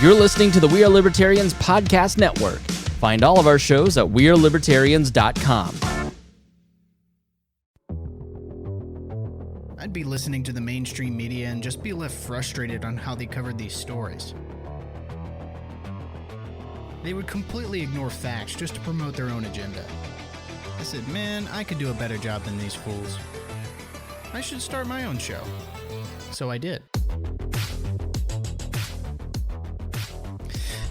You're listening to the We Are Libertarians podcast network. Find all of our shows at wearelibertarians.com. I'd be listening to the mainstream media and just be left frustrated on how they covered these stories. They would completely ignore facts just to promote their own agenda. I said, man, I could do a better job than these fools. I should start my own show. So I did.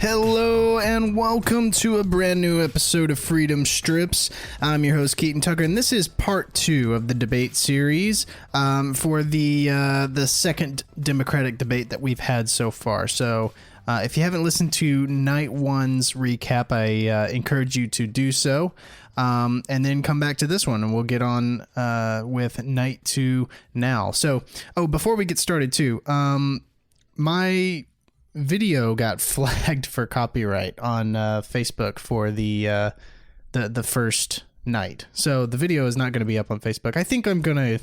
Hello and welcome to a brand new episode of Freedom Strips. I'm your host Keaton Tucker, and this is part 2 of the debate series for the second Democratic debate that we've had so far. So if you haven't listened to night 1's recap, I encourage you to do so, and then come back to this one, and we'll get on with night 2 now. So, before we get started too, my video got flagged for copyright on Facebook for the first night. So the video is not going to be up on Facebook. I think I'm going to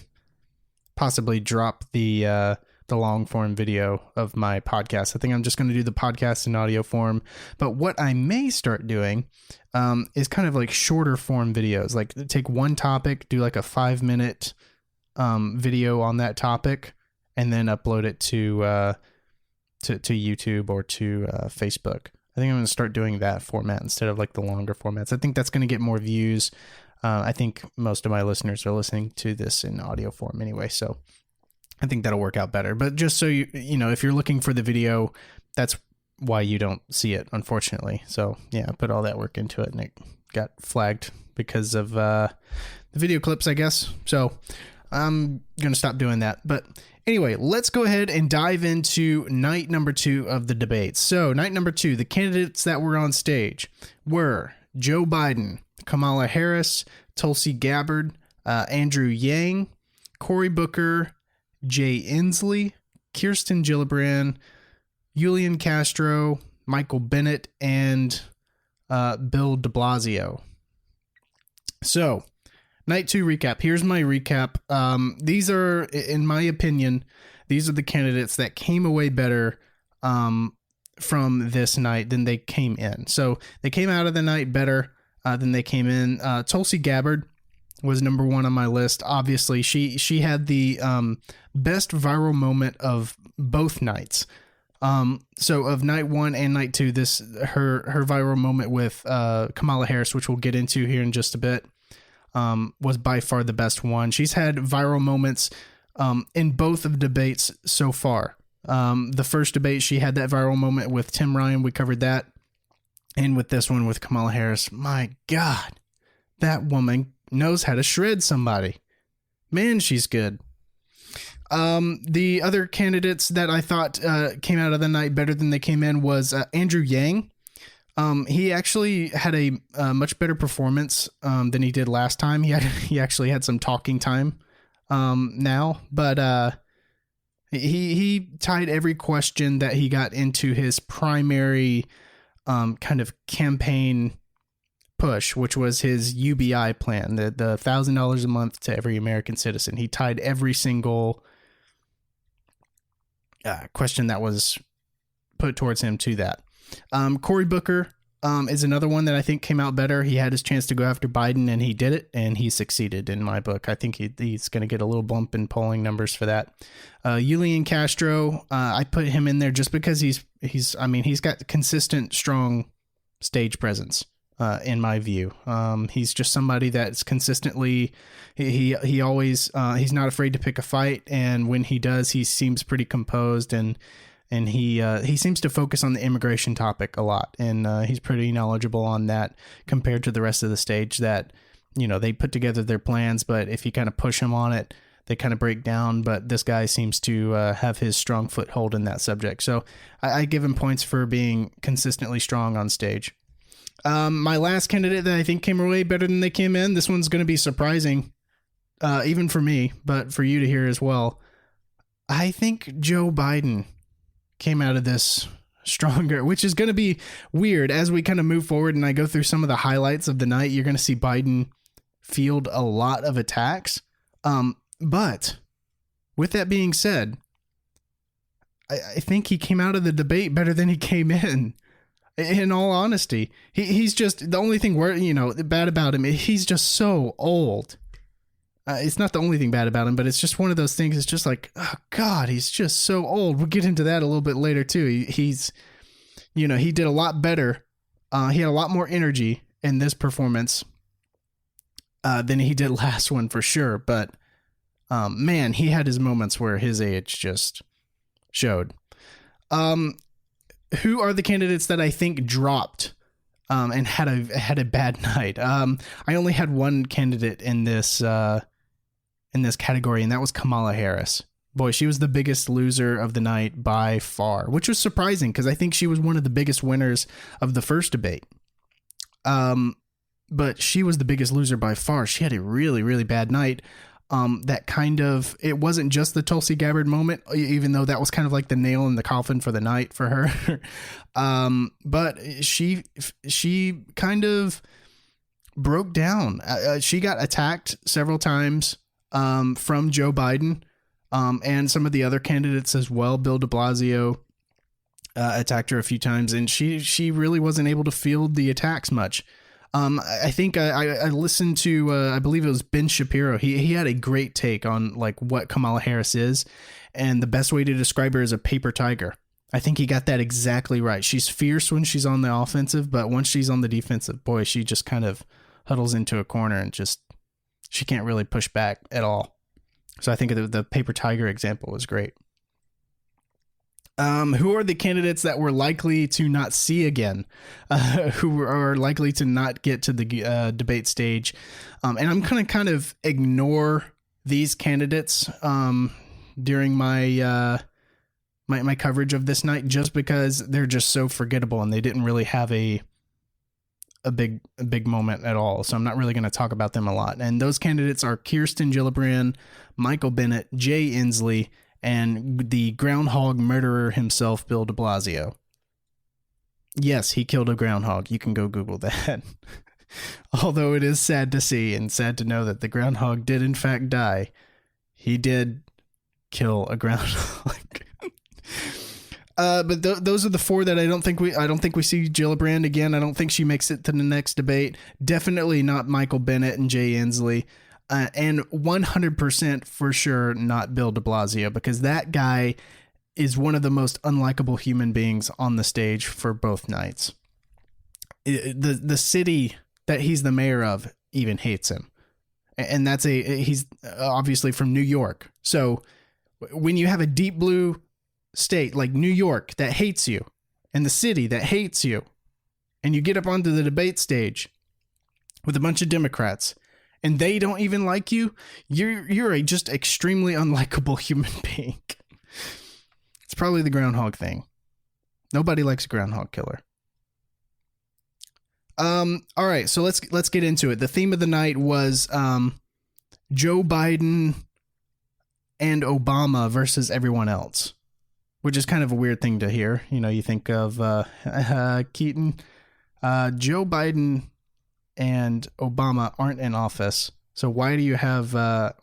possibly drop the long form video of my podcast. I think I'm just going to do the podcast in audio form. But what I may start doing is kind of like shorter form videos. Like take one topic, do like a 5-minute video on that topic, and then upload it to YouTube or to Facebook. I think I'm going to start doing that format instead of like the longer formats. I think that's going to get more views. I think most of my listeners are listening to this in audio form anyway, so I think that'll work out better. But just so you know, if you're looking for the video, that's why you don't see it, unfortunately. So yeah, I put all that work into it and it got flagged because of the video clips, I guess. So I'm going to stop doing that. But anyway, let's go ahead and dive into night number 2 of the debates. So night number 2, the candidates that were on stage were Joe Biden, Kamala Harris, Tulsi Gabbard, Andrew Yang, Cory Booker, Jay Inslee, Kirsten Gillibrand, Julian Castro, Michael Bennet, and Bill de Blasio. So night 2 recap. Here's my recap. These are, in my opinion, these are the candidates that came away better from this night than they came in. So they came out of the night better than they came in. Tulsi Gabbard was number 1 on my list. Obviously, she had the best viral moment of both nights. So of night 1 and night 2, her viral moment with Kamala Harris, which we'll get into here in just a bit, was by far the best one. She's had viral moments in both of the debates so far. The first debate, she had that viral moment with Tim Ryan. We covered that. And with this one with Kamala Harris, my God, that woman knows how to shred somebody. Man, she's good. The other candidates that I thought came out of the night better than they came in was Andrew Yang. He actually had a much better performance than he did last time. He actually had some talking time now, but he tied every question that he got into his primary kind of campaign push, which was his UBI plan, the $1,000 a month to every American citizen. He tied every single question that was put towards him to that. Cory Booker is another one that I think came out better. He had his chance to go after Biden, and he did it, and he succeeded in my book. I think he's going to get a little bump in polling numbers for that. Julian Castro, I put him in there just because he's got consistent, strong stage presence. In my view, he's just somebody that's consistently, he always, he's not afraid to pick a fight. And when he does, he seems pretty composed, and he seems to focus on the immigration topic a lot. And he's pretty knowledgeable on that compared to the rest of the stage that, they put together their plans, but if you kind of push them on it, they kind of break down. But this guy seems to have his strong foothold in that subject. So I give him points for being consistently strong on stage. My last candidate that I think came away better than they came in, this one's going to be surprising, even for me, but for you to hear as well. I think Joe Biden came out of this stronger, which is going to be weird as we kind of move forward and I go through some of the highlights of the night. You're going to see Biden field a lot of attacks. But with that being said, I think he came out of the debate better than he came in. In all honesty, he's just the only thing bad about him. He's just so old. It's not the only thing bad about him, but it's just one of those things. It's just like, oh God, he's just so old. We'll get into that a little bit later too. He's, he did a lot better. He had a lot more energy in this performance than he did last one for sure. But man, he had his moments where his age just showed. Who are the candidates that I think dropped and had a bad night? I only had one candidate in this category, and that was Kamala Harris. Boy, she was the biggest loser of the night by far, which was surprising because I think she was one of the biggest winners of the first debate. But she was the biggest loser by far. She had a really, really bad night. It wasn't just the Tulsi Gabbard moment, even though that was kind of like the nail in the coffin for the night for her. But she kind of broke down. She got attacked several times from Joe Biden and some of the other candidates as well. Bill de Blasio attacked her a few times, and she really wasn't able to field the attacks much. I think I listened to, I believe it was Ben Shapiro. He had a great take on like what Kamala Harris is, and the best way to describe her is a paper tiger. I think he got that exactly right. She's fierce when she's on the offensive, but once she's on the defensive, boy, she just kind of huddles into a corner and she can't really push back at all. So I think the paper tiger example was great. Who are the candidates that we're likely to not see again, who are likely to not get to the debate stage? And I'm going to kind of ignore these candidates during my my coverage of this night, just because they're just so forgettable and they didn't really have a big moment at all. So I'm not really going to talk about them a lot. And those candidates are Kirsten Gillibrand, Michael Bennet, Jay Inslee, and the groundhog murderer himself, Bill de Blasio. Yes, he killed a groundhog. You can go Google that. Although it is sad to see and sad to know that the groundhog did in fact die. He did kill a groundhog. But those are the four that I don't think we see Gillibrand again. I don't think she makes it to the next debate. Definitely not Michael Bennet and Jay Inslee. And 100% for sure not Bill de Blasio, because that guy is one of the most unlikable human beings on the stage for both nights. The city that he's the mayor of even hates him. And he's obviously from New York. So when you have a deep blue state like New York that hates you, and the city that hates you, and you get up onto the debate stage with a bunch of Democrats, and they don't even like you, you're a just extremely unlikable human being. It's probably the groundhog thing. Nobody likes a groundhog killer. All right, so let's get into it. The theme of the night was Joe Biden and Obama versus everyone else, which is kind of a weird thing to hear. You think of Keaton, Joe Biden and Obama aren't in office. So why do you have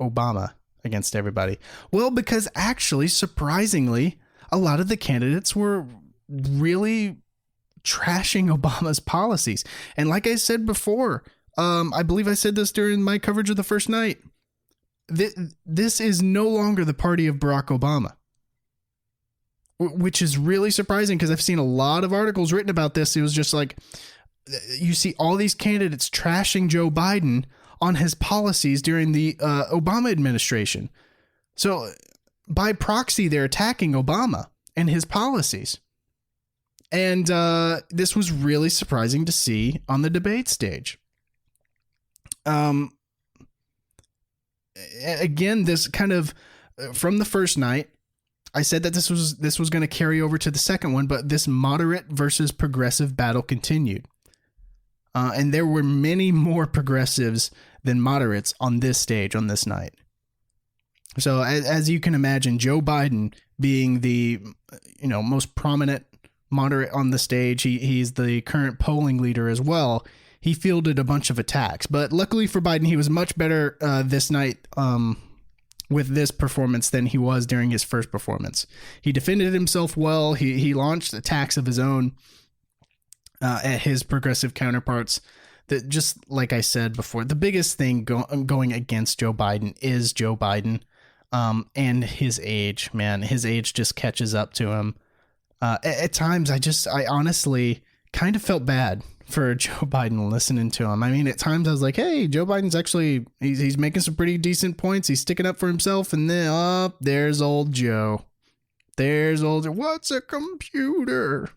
Obama against everybody? Well, because actually, surprisingly, a lot of the candidates were really trashing Obama's policies. And like I said before, I believe I said this during my coverage of the first night, this is no longer the party of Barack Obama, which is really surprising because I've seen a lot of articles written about this. It was just like, you see all these candidates trashing Joe Biden on his policies during the Obama administration. So by proxy, they're attacking Obama and his policies. And this was really surprising to see on the debate stage. Again, this kind of from the first night, I said that this was going to carry over to the second one, but this moderate versus progressive battle continued. And there were many more progressives than moderates on this stage on this night. So as you can imagine, Joe Biden being the most prominent moderate on the stage, he's the current polling leader as well. He fielded a bunch of attacks, but luckily for Biden, he was much better this night with this performance than he was during his first performance. He defended himself well. He launched attacks of his own at his progressive counterparts. That, just like I said before, the biggest thing going against Joe Biden is Joe Biden, and his age. Man, his age just catches up to him. At times, I honestly kind of felt bad for Joe Biden listening to him. I mean, at times I was like, hey, Joe Biden's actually, he's making some pretty decent points. He's sticking up for himself. And then, there's old Joe. There's old Joe. What's a computer?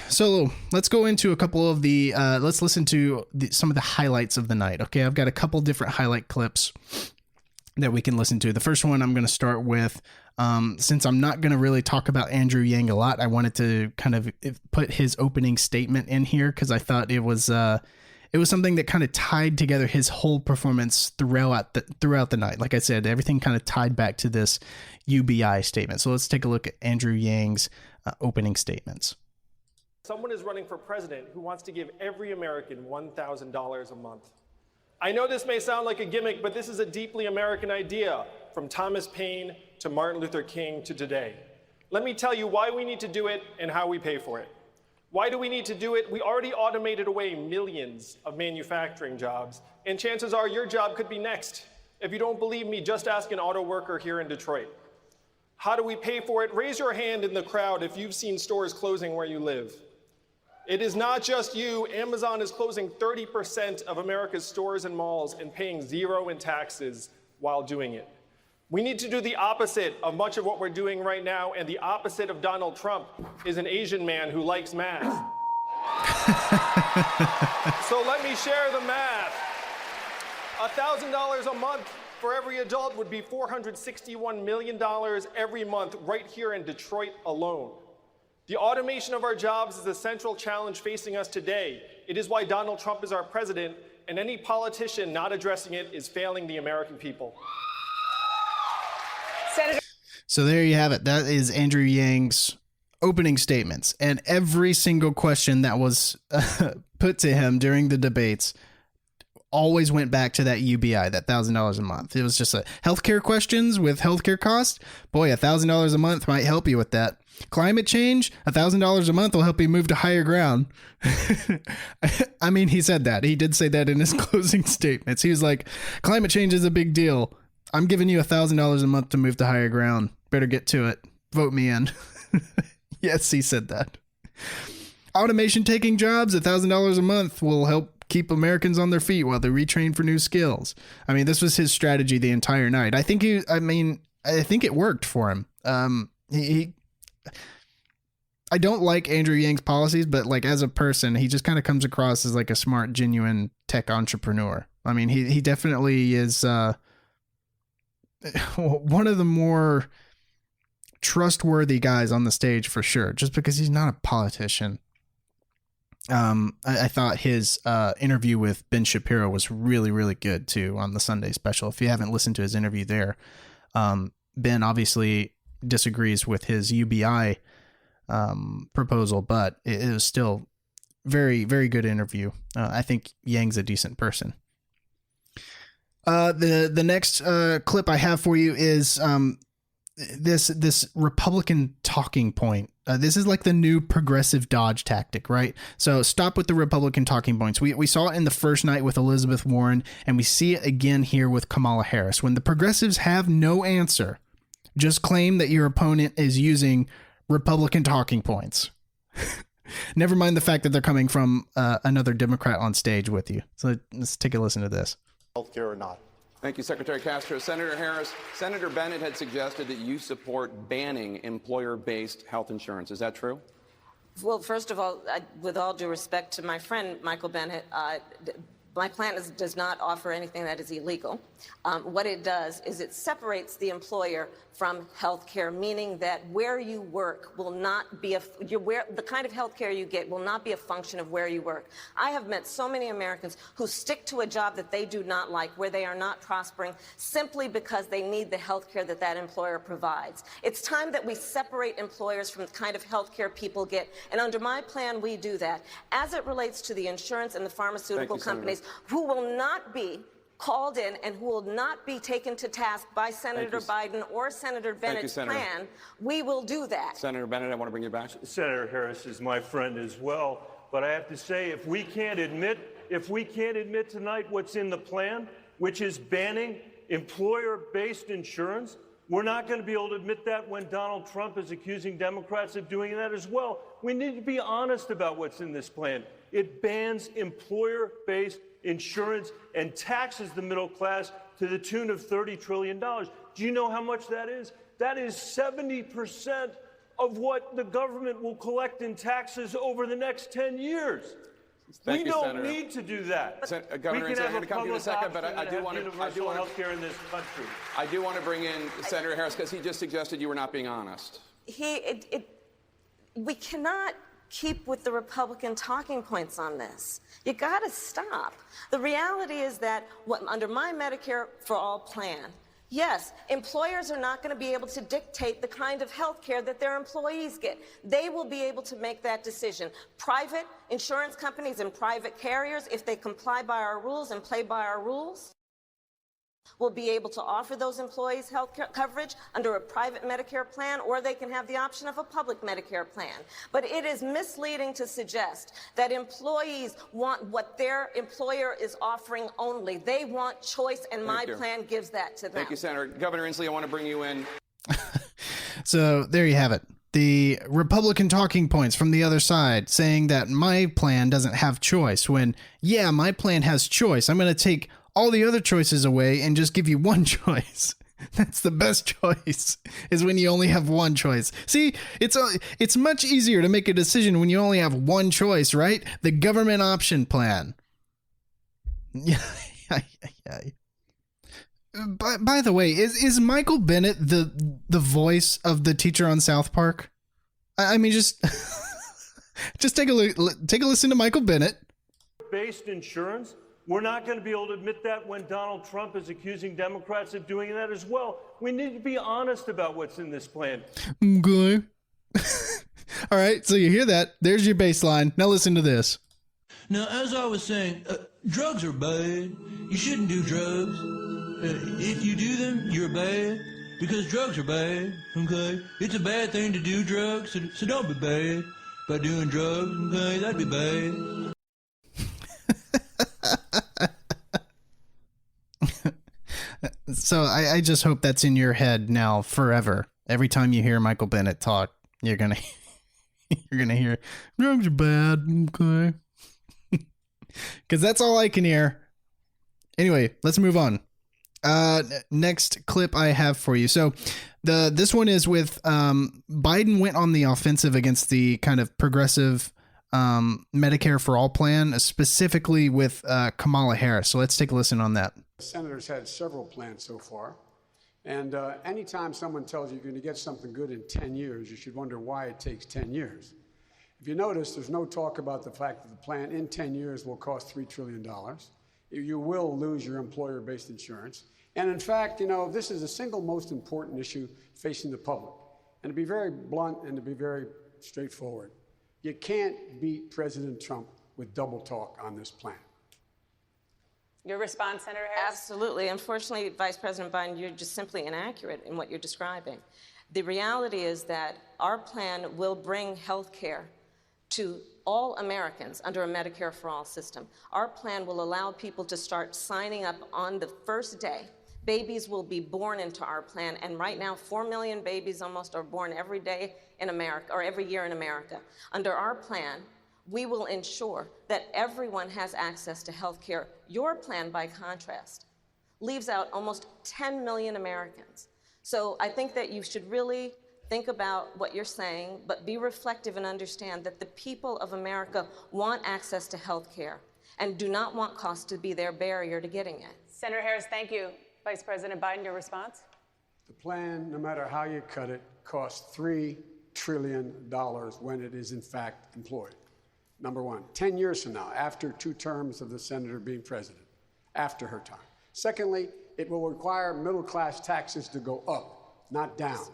So let's go into a couple of the, let's listen to some of the highlights of the night. Okay, I've got a couple different highlight clips that we can listen to. The first one I'm going to start with, since I'm not going to really talk about Andrew Yang a lot, I wanted to kind of put his opening statement in here because I thought it was something that kind of tied together his whole performance throughout the night. Like I said, everything kind of tied back to this UBI statement. So let's take a look at Andrew Yang's opening statements. Someone is running for president who wants to give every American $1,000 a month. I know this may sound like a gimmick, but this is a deeply American idea, from Thomas Paine to Martin Luther King to today. Let me tell you why we need to do it and how we pay for it. Why do we need to do it? We already automated away millions of manufacturing jobs, and chances are your job could be next. If you don't believe me, just ask an auto worker here in Detroit. How do we pay for it? Raise your hand in the crowd if you've seen stores closing where you live. It is not just you. Amazon is closing 30% of America's stores and malls and paying zero in taxes while doing it. We need to do the opposite of much of what we're doing right now, and the opposite of Donald Trump is an Asian man who likes math. So let me share the math. $1,000 a month for every adult would be $461 million every month right here in Detroit alone. The automation of our jobs is a central challenge facing us today. It is why Donald Trump is our president, and any politician not addressing it is failing the American people. So there you have it. That is Andrew Yang's opening statements. And every single question that was put to him during the debates always went back to that UBI, that $1,000 a month. It was just a healthcare questions with healthcare costs. Boy, $1,000 a month might help you with that. Climate change, $1,000 a month will help you move to higher ground. I mean, he said that. He did say that in his closing statements. He was like, climate change is a big deal. I'm giving you $1,000 a month to move to higher ground. Better get to it. Vote me in. Yes, he said that. Automation taking jobs, $1,000 a month will help keep Americans on their feet while they retrain for new skills. I mean, this was his strategy the entire night. I think it worked for him. I don't like Andrew Yang's policies, but like as a person, he just kind of comes across as like a smart, genuine tech entrepreneur. I mean, he definitely is one of the more trustworthy guys on the stage for sure, just because he's not a politician. I thought his interview with Ben Shapiro was really, really good too on the Sunday special. If you haven't listened to his interview there, Ben obviously disagrees with his UBI proposal, but it was still very, very good interview. I think Yang's a decent person. The next clip I have for you is this Republican talking point. This is like the new progressive dodge tactic, right? So stop with the Republican talking points. We saw it in the first night with Elizabeth Warren, and we see it again here with Kamala Harris. When the progressives have no answer, just claim that your opponent is using Republican talking points. Never mind the fact that they're coming from another Democrat on stage with you. So let's take a listen to this. Healthcare or not. Thank you, Secretary Castro. Senator Harris, Senator Bennett had suggested that you support banning employer-based health insurance. Is that true? Well, first of all, with all due respect to my friend Michael Bennett, my plan does not offer anything that is illegal. What it does is it separates the employer from health care, meaning that where you work will not be the kind of health care you get will not be a function of where you work. I have met so many Americans who stick to a job that they do not like, where they are not prospering, simply because they need the health care that that employer provides. It's time that we separate employers from the kind of health care people get, and under my plan, we do that. As it relates to the insurance and the pharmaceutical companies, who will not be called in and who will not be taken to task by Senator Biden or Senator Bennett's plan, we will do that. Senator Bennett, I want to bring you back. Senator Harris is my friend as well, but I have to say, if we can't admit tonight what's in the plan, which is banning employer-based insurance, we're not going to be able to admit that when Donald Trump is accusing Democrats of doing that as well. We need to be honest about what's in this plan. It bans employer-based insurance and taxes the middle class to the tune of $30 trillion. Do you know how much that is? That is 70% of what the government will collect in taxes over the next 10 years. We don't need to do that. Governor, we can have I'm going to come to you in a second, but I do want to universal health care in this country. I do want to bring in Senator Harris because he just suggested you were not being honest. We cannot keep with the Republican talking points on this. You got to stop. The reality is that under my Medicare for All plan, yes, employers are not going to be able to dictate the kind of health care that their employees get. They will be able to make that decision. Private insurance companies and private carriers, if they comply by our rules and play by our rules, will be able to offer those employees health care coverage under a private Medicare plan, or they can have the option of a public Medicare plan. But it is misleading to suggest that employees want what their employer is offering only. They want choice, and my plan gives that to them. Thank you, Senator. Governor Inslee, I want to bring you in. So there you have it. The Republican talking points from the other side saying that my plan doesn't have choice when, yeah, my plan has choice. I'm going to take all the other choices away and just give you one choice. That's the best choice, is when you only have one choice. See, it's much easier to make a decision when you only have one choice, right? The government option plan. Yeah. By the way, is Michael Bennett the voice of the teacher on South Park? I mean, just take a look, take a listen to Michael Bennett. Based insurance, we're not going to be able to admit that when Donald Trump is accusing Democrats of doing that as well. We need to be honest about what's in this plan. Okay. All right, so you hear that? There's your baseline. Now listen to this. Now, as I was saying, drugs are bad. You shouldn't do drugs. If you do them, you're bad, because drugs are bad, okay? It's a bad thing to do drugs, so don't be bad by doing drugs, okay? That'd be bad. So I just hope that's in your head now forever. Every time you hear Michael Bennett talk, you're gonna hear drugs are bad, okay? Because that's all I can hear. Anyway, let's move on. Next clip I have for you. So this one is with Biden went on the offensive against the kind of progressive Medicare for All plan, specifically with Kamala Harris. So let's take a listen on that. The senator's had several plans so far. And anytime someone tells you you're going to get something good in 10 years, you should wonder why it takes 10 years. If you notice, there's no talk about the fact that the plan in 10 years will cost $3 trillion. You will lose your employer-based insurance. And in fact, you know, this is the single most important issue facing the public. And to be very blunt and to be very straightforward, you can't beat President Trump with double talk on this plan. Your response, Senator Harris? Absolutely. Unfortunately, Vice President Biden, you're just simply inaccurate in what you're describing. The reality is that our plan will bring health care to all Americans under a Medicare for All system. Our plan will allow people to start signing up on the first day. Babies will be born into our plan, and right now 4 million babies almost are born every day in America, or every year in America. Under our plan, we will ensure that everyone has access to health care. Your plan, by contrast, leaves out almost 10 million Americans. So I think that you should really think about what you're saying, but be reflective and understand that the people of America want access to health care and do not want cost to be their barrier to getting it. Senator Harris, thank you. Vice President Biden, your response? The plan, no matter how you cut it, costs $3 trillion when it is in fact employed. Number one, 10 years from now, after 2 terms of the senator being president, after her time. Secondly, it will require middle-class taxes to go up, not down.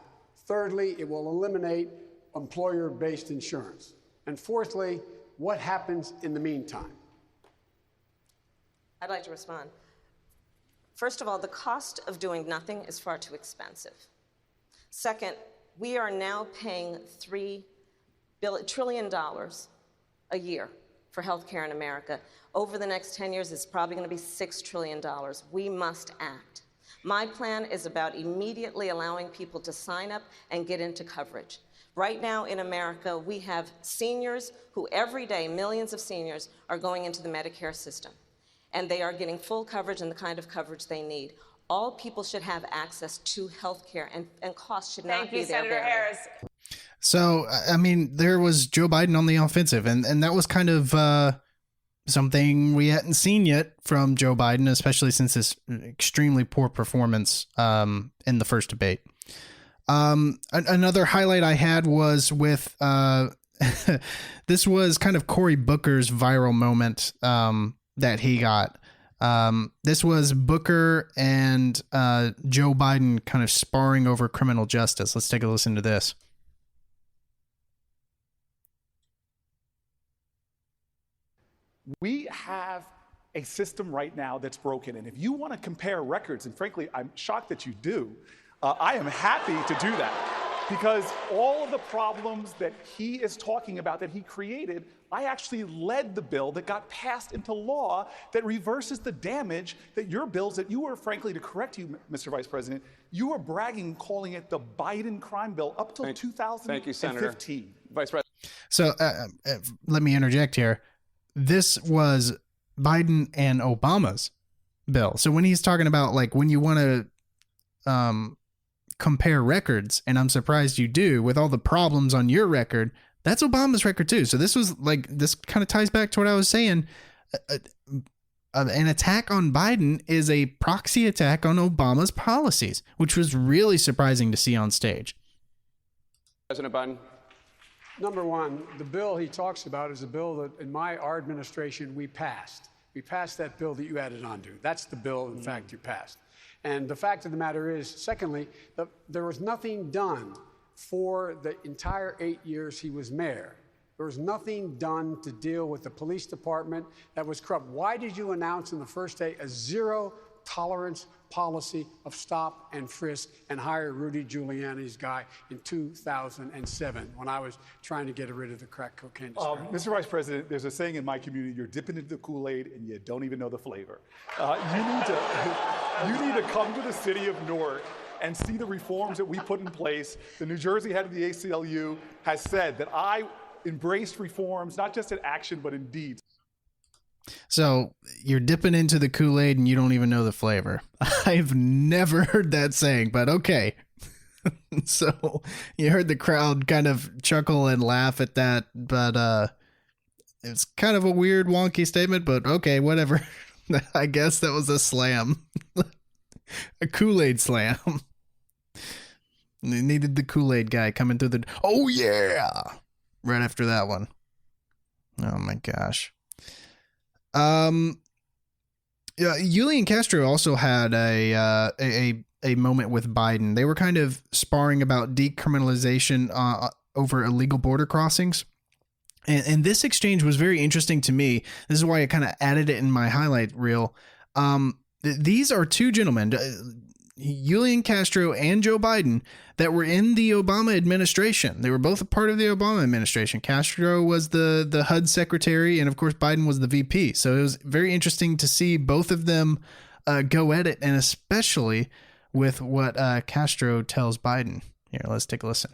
Thirdly, it will eliminate employer-based insurance. And fourthly, what happens in the meantime? I'd like to respond. First of all, the cost of doing nothing is far too expensive. Second, we are now paying $3 trillion a year for healthcare in America. Over the next 10 years, it's probably going to be $6 trillion. We must act. My plan is about immediately allowing people to sign up and get into coverage. Right now in America, we have seniors who every day, millions of seniors, are going into the Medicare system. And they are getting full coverage and the kind of coverage they need. All people should have access to health care, and cost should not be their barrier. Thank you, Senator Harris. So, I mean, there was Joe Biden on the offensive, and that was kind of something we hadn't seen yet from Joe Biden, especially since his extremely poor performance in the first debate. Another highlight I had was with this was kind of Cory Booker's viral moment that he got. This was Booker and Joe Biden kind of sparring over criminal justice. Let's take a listen to this. We have a system right now that's broken. And if you want to compare records, and frankly, I'm shocked that you do, I am happy to do that. Because all of the problems that he is talking about that he created, I actually led the bill that got passed into law that reverses the damage that your bills that you were, frankly, to correct you, Mr. Vice President, you were bragging, calling it the Biden crime bill up till 2015. Thank you, Senator. Vice President. So let me interject here. This was Biden and Obama's bill. So when he's talking about, like, when you want to compare records, and I'm surprised you do, with all the problems on your record, that's Obama's record too. So this was like, this kind of ties back to what I was saying. An attack on Biden is a proxy attack on Obama's policies, which was really surprising to see on stage. President Biden. Number one, the bill he talks about is a bill that in our administration we passed. We passed that bill that you added on to. That's the bill, in fact, you passed. And the fact of the matter is, secondly, there was nothing done for the entire 8 years he was mayor. There was nothing done to deal with the police department that was corrupt. Why did you announce in the first day a zero-tolerance policy of stop and frisk and hire Rudy Giuliani's guy in 2007 when I was trying to get rid of the crack cocaine? Mr. Vice President, there's a saying in my community, you're dipping into the Kool-Aid and you don't even know the flavor. You need to come to the city of Newark and see the reforms that we put in place. The New Jersey head of the ACLU has said that I embraced reforms, not just in action, but in deeds. So you're dipping into the Kool-Aid and you don't even know the flavor. I've never heard that saying, but okay. So you heard the crowd kind of chuckle and laugh at that, but it's kind of a weird, wonky statement, but okay, whatever. I guess that was a slam. A Kool-Aid slam. They needed the Kool-Aid guy coming through the... Oh, yeah! Right after that one. Oh, my gosh. Yeah, Julian Castro also had a moment with Biden. They were kind of sparring about decriminalization over illegal border crossings. And this exchange was very interesting to me. This is why I kind of added it in my highlight reel. These are two gentlemen, Julian Castro and Joe Biden, that were in the Obama administration. They were both a part of the Obama administration. Castro was the HUD secretary, and of course Biden was the VP. So it was very interesting to see both of them go at it, and especially with what Castro tells Biden. Here, let's take a listen.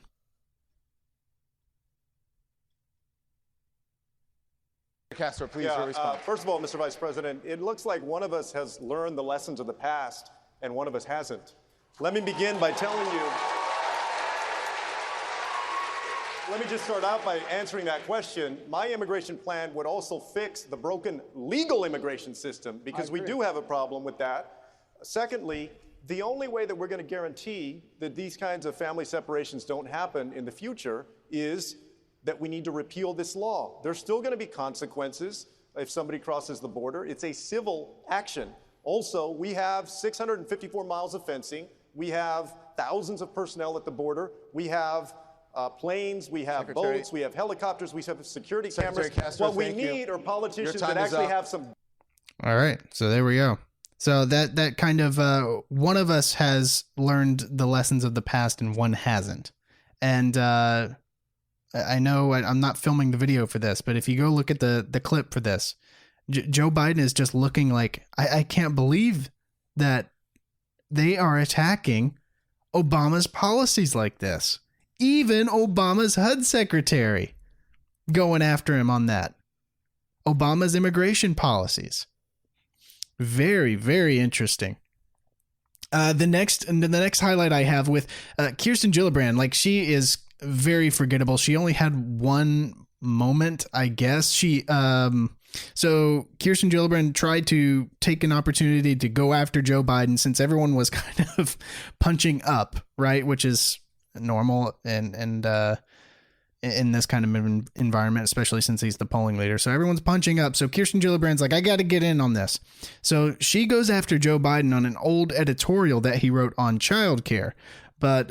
Castro, please, your response. First of all, Mr. Vice President, it looks like one of us has learned the lessons of the past and one of us hasn't. Let me begin by telling you, let me just start out by answering that question. My immigration plan would also fix the broken legal immigration system, because we do have a problem with that. Secondly, the only way that we're going to guarantee that these kinds of family separations don't happen in the future is that we need to repeal this law. There's still going to be consequences if somebody crosses the border. It's a civil action. Also, we have 654 miles of fencing. We have thousands of personnel at the border. We have planes, we have boats, we have helicopters, we have security cameras. Castro, what we need are politicians that actually have some... All right, so there we go. So that kind of one of us has learned the lessons of the past and one hasn't. And I know I'm not filming the video for this, but if you go look at the clip for this, Joe Biden is just looking like, I can't believe that they are attacking Obama's policies like this. Even Obama's HUD secretary going after him on that. Obama's immigration policies. Very, very interesting. The next highlight I have with Kirsten Gillibrand, like, she is very forgettable. She only had one moment, I guess. So Kirsten Gillibrand tried to take an opportunity to go after Joe Biden since everyone was kind of punching up, right? Which is normal and in this kind of environment, especially since he's the polling leader. So everyone's punching up. So Kirsten Gillibrand's like, I got to get in on this. So she goes after Joe Biden on an old editorial that he wrote on childcare. But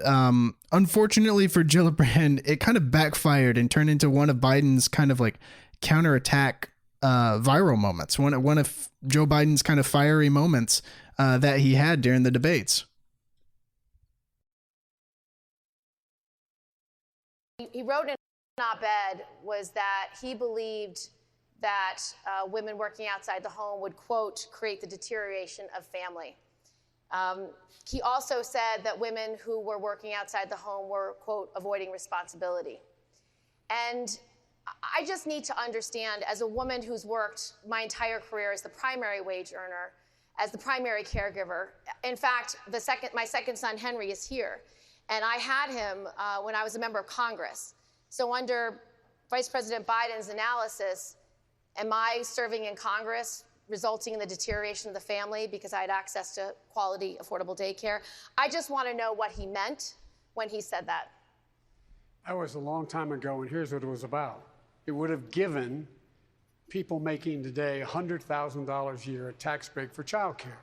unfortunately for Gillibrand, it kind of backfired and turned into one of Biden's kind of like counterattack viral moments. One of Joe Biden's kind of fiery moments that he had during the debates. He wrote in an op-ed was that he believed that women working outside the home would, quote, create the deterioration of family. He also said that women who were working outside the home were, quote, avoiding responsibility. And I just need to understand, as a woman who's worked my entire career as the primary wage earner, as the primary caregiver, in fact, my second son, Henry, is here. And I had him when I was a member of Congress. So under Vice President Biden's analysis, am I serving in Congress resulting in the deterioration of the family because I had access to quality, affordable daycare? I just want to know what he meant when he said that. That was a long time ago, and here's what it was about. It would have given people making today $100,000 a year a tax break for child care.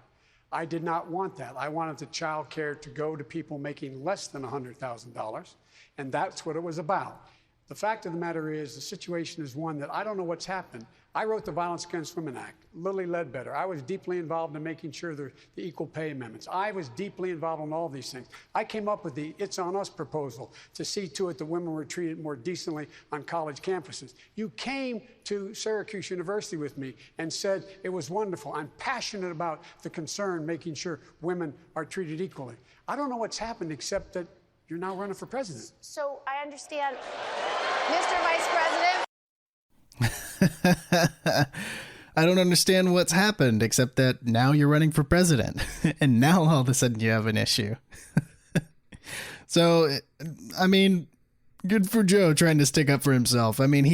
I did not want that. I wanted the child care to go to people making less than $100,000, and that's what it was about. The fact of the matter is, the situation is one that I don't know what's happened. I wrote the Violence Against Women Act, Lilly Ledbetter. I was deeply involved in making sure the equal pay amendments. I was deeply involved in all these things. I came up with the It's On Us proposal to see to it that women were treated more decently on college campuses. You came to Syracuse University with me and said it was wonderful. I'm passionate about the concern, making sure women are treated equally. I don't know what's happened except that you're now running for president. So I understand, Mr. Vice President. I don't understand what's happened except that now you're running for president and now all of a sudden you have an issue. So, I mean, good for Joe trying to stick up for himself. I mean,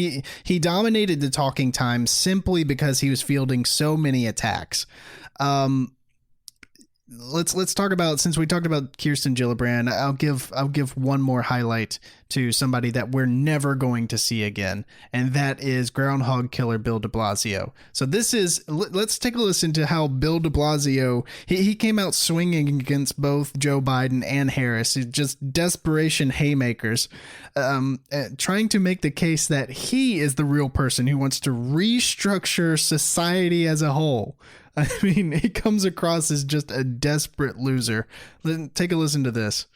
he dominated the talking time simply because he was fielding so many attacks. Let's talk about, since we talked about Kirsten Gillibrand, I'll give one more highlight to somebody that we're never going to see again, and that is Groundhog Killer Bill de Blasio. So let's take a listen to how Bill de Blasio, he came out swinging against both Joe Biden and Harris, just desperation haymakers, trying to make the case that he is the real person who wants to restructure society as a whole. I mean, he comes across as just a desperate loser. Take a listen to this.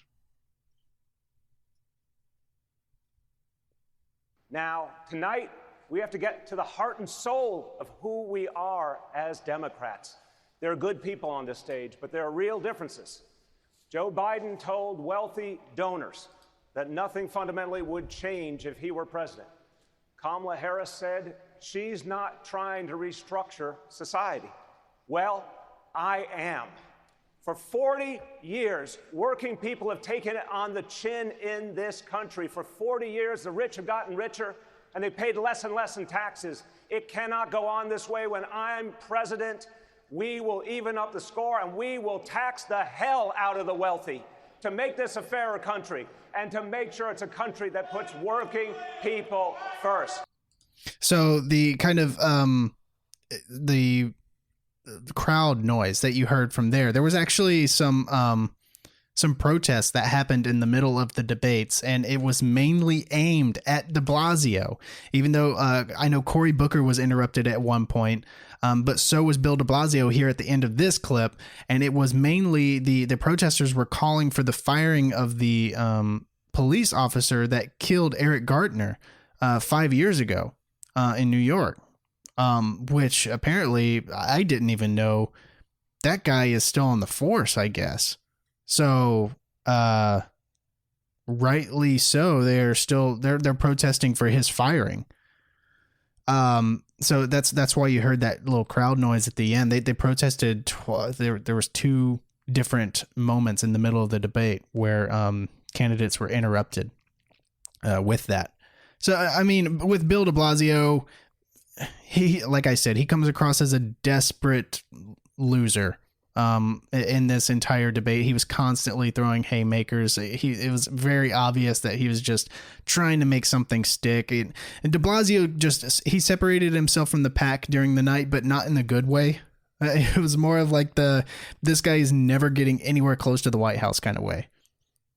Now, tonight, we have to get to the heart and soul of who we are as Democrats. There are good people on this stage, but there are real differences. Joe Biden told wealthy donors that nothing fundamentally would change if he were president. Kamala Harris said she's not trying to restructure society. Well, I am. For 40 years, working people have taken it on the chin in this country. For 40 years, the rich have gotten richer, and they paid less and less in taxes. It cannot go on this way. When I'm president, we will even up the score, and we will tax the hell out of the wealthy to make this a fairer country and to make sure it's a country that puts working people first. So the kind of the crowd noise that you heard from there was actually some some protests that happened in the middle of the debates, and it was mainly aimed at de Blasio, even though I know Cory Booker was interrupted at one point, but so was Bill de Blasio here at the end of this clip, and it was mainly the protesters were calling for the firing of the police officer that killed Eric Garner 5 years ago in New York, which apparently I didn't even know. That guy is still on the force, I guess. So, rightly so, they're protesting for his firing. So that's why you heard that little crowd noise at the end. They protested. There was two different moments in the middle of the debate where candidates were interrupted with that. So, I mean, with Bill de Blasio, he, like I said, he comes across as a desperate loser. In this entire debate, he was constantly throwing haymakers. It was very obvious that he was just trying to make something stick. And de Blasio he separated himself from the pack during the night, but not in the good way. It was more of like this guy is never getting anywhere close to the White House kind of way.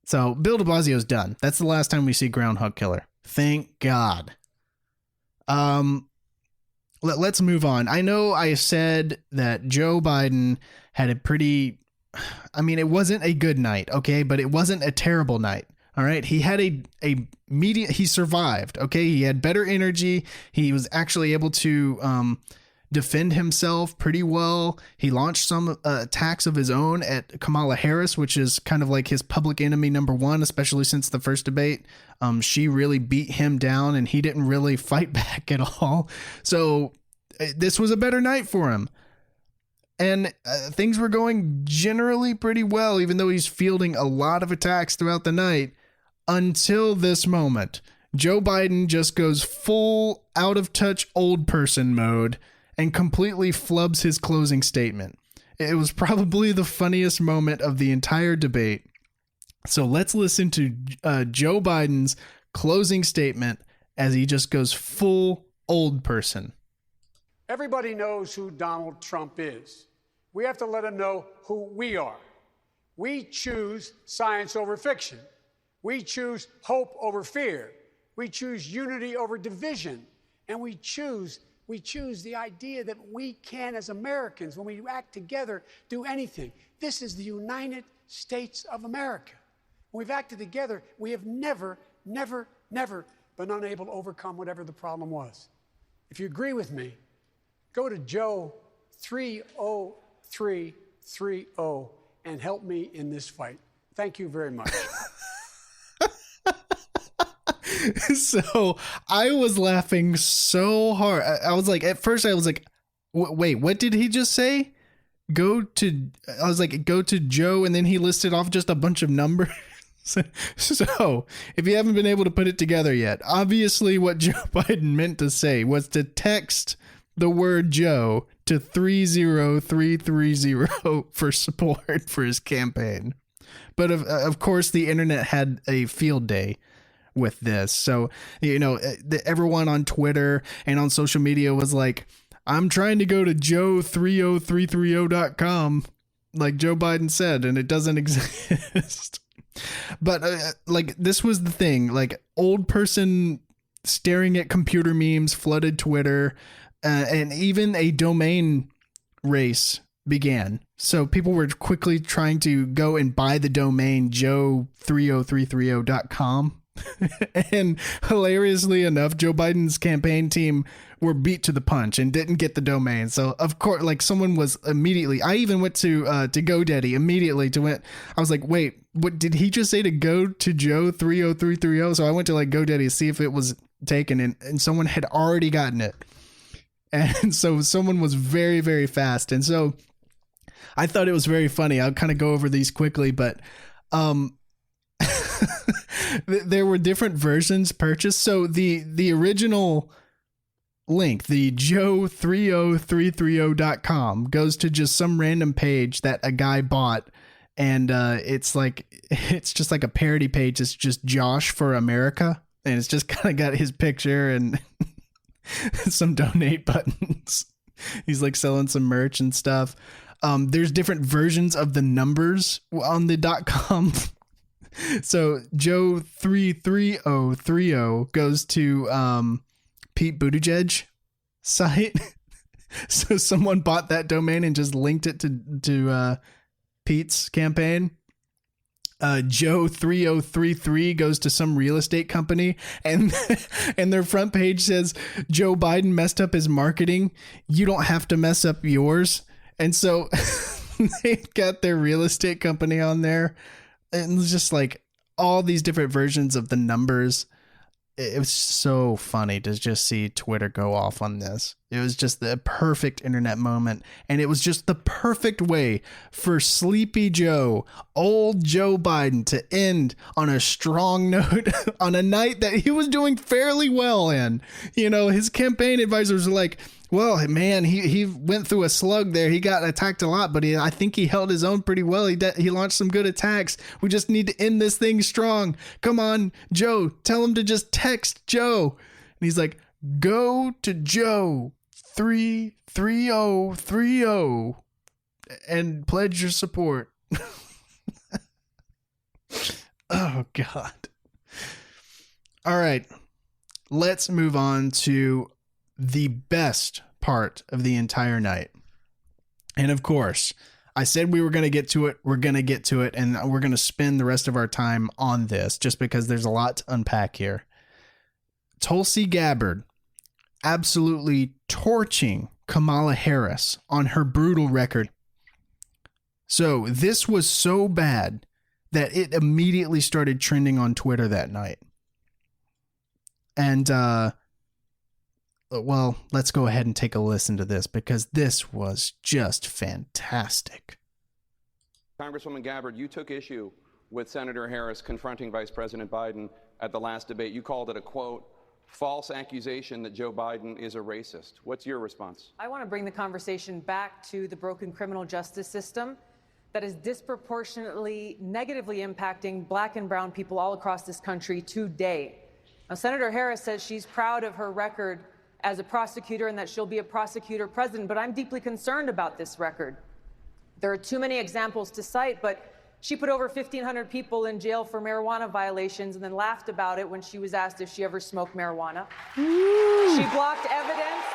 So Bill de Blasio's done. That's the last time we see Groundhog Killer. Thank God. Let's move on. I know I said that Joe Biden had a pretty, I mean, it wasn't a good night, okay, but it wasn't a terrible night. All right. He had he survived. Okay. He had better energy. He was actually able to defend himself pretty well. He launched some attacks of his own at Kamala Harris, which is kind of like his public enemy number one, especially since the first debate. She really beat him down and he didn't really fight back at all. So this was a better night for him. And things were going generally pretty well, even though he's fielding a lot of attacks throughout the night until this moment. Joe Biden just goes full out of touch old person mode and completely flubs his closing statement. It was probably the funniest moment of the entire debate. So let's listen to Joe Biden's closing statement as he just goes full old person. Everybody knows who Donald Trump is. We have to let him know who we are. We choose science over fiction. We choose hope over fear. We choose unity over division. And we choose the idea that we can, as Americans, when we act together, do anything. This is the United States of America. When we've acted together, we have never, never, never been unable to overcome whatever the problem was. If you agree with me, go to Joe 30330 and help me in this fight. Thank you very much. So I was laughing so hard. I was like, at first I was like, wait, what did he just say? Go to Joe, and then he listed off just a bunch of numbers. So if you haven't been able to put it together yet, obviously what Joe Biden meant to say was to text the word Joe to 30330 for support for his campaign. But of course, the internet had a field day with this. So, everyone on Twitter and on social media was like, I'm trying to go to joe30330.com, like Joe Biden said, and it doesn't exist. But this was the thing, like old person staring at computer memes flooded Twitter, and even a domain race began. So people were quickly trying to go and buy the domain joe30330.com. And hilariously enough, Joe Biden's campaign team were beat to the punch and didn't get the domain. So of course, someone was immediately, I even went to GoDaddy immediately I was like, wait, what did he just say, to go to Joe 30330? So I went to GoDaddy to see if it was taken, and someone had already gotten it. And so someone was very, very fast. And so I thought it was very funny. I'll kind of go over these quickly, but there were different versions purchased. So the original link, the joe30330.com, goes to just some random page that a guy bought. And it's just like a parody page. It's just Josh for America. And it's just kind of got his picture and some donate buttons. He's selling some merch and stuff. there's different versions of the numbers on the .com. So Joe 33030 goes to Pete Buttigieg site. So someone bought that domain and just linked it to Pete's campaign. Joe 3033 goes to some real estate company, and their front page says Joe Biden messed up his marketing. You don't have to mess up yours. And so they've got their real estate company on there, and it's just like all these different versions of the numbers. It was so funny to just see Twitter go off on this. It was just the perfect internet moment. And it was just the perfect way for Sleepy Joe, old Joe Biden, to end on a strong note on a night that he was doing fairly well in. You know, his campaign advisors were like, well, man, he went through a slug there. He got attacked a lot, but I think he held his own pretty well. He launched some good attacks. We just need to end this thing strong. Come on, Joe, tell him to just text Joe. And he's like, go to Joe 33030 and pledge your support. Oh, God. All right, let's move on to the best part of the entire night. And of course, I said we were going to get to it. We're going to get to it. And we're going to spend the rest of our time on this just because there's a lot to unpack here. Tulsi Gabbard absolutely torching Kamala Harris on her brutal record. So this was so bad that it immediately started trending on Twitter that night. And, well, let's go ahead and take a listen to this because this was just fantastic. Congresswoman Gabbard, you took issue with Senator Harris confronting Vice President Biden at the last debate. You called it a, quote, false accusation that Joe Biden is a racist. What's your response? I want to bring the conversation back to the broken criminal justice system that is disproportionately negatively impacting black and brown people all across this country today. Now, Senator Harris says she's proud of her record as a prosecutor and that she'll be a prosecutor president, but I'm deeply concerned about this record. There are too many examples to cite, but she put over 1,500 people in jail for marijuana violations and then laughed about it when she was asked if she ever smoked marijuana. She blocked evidence.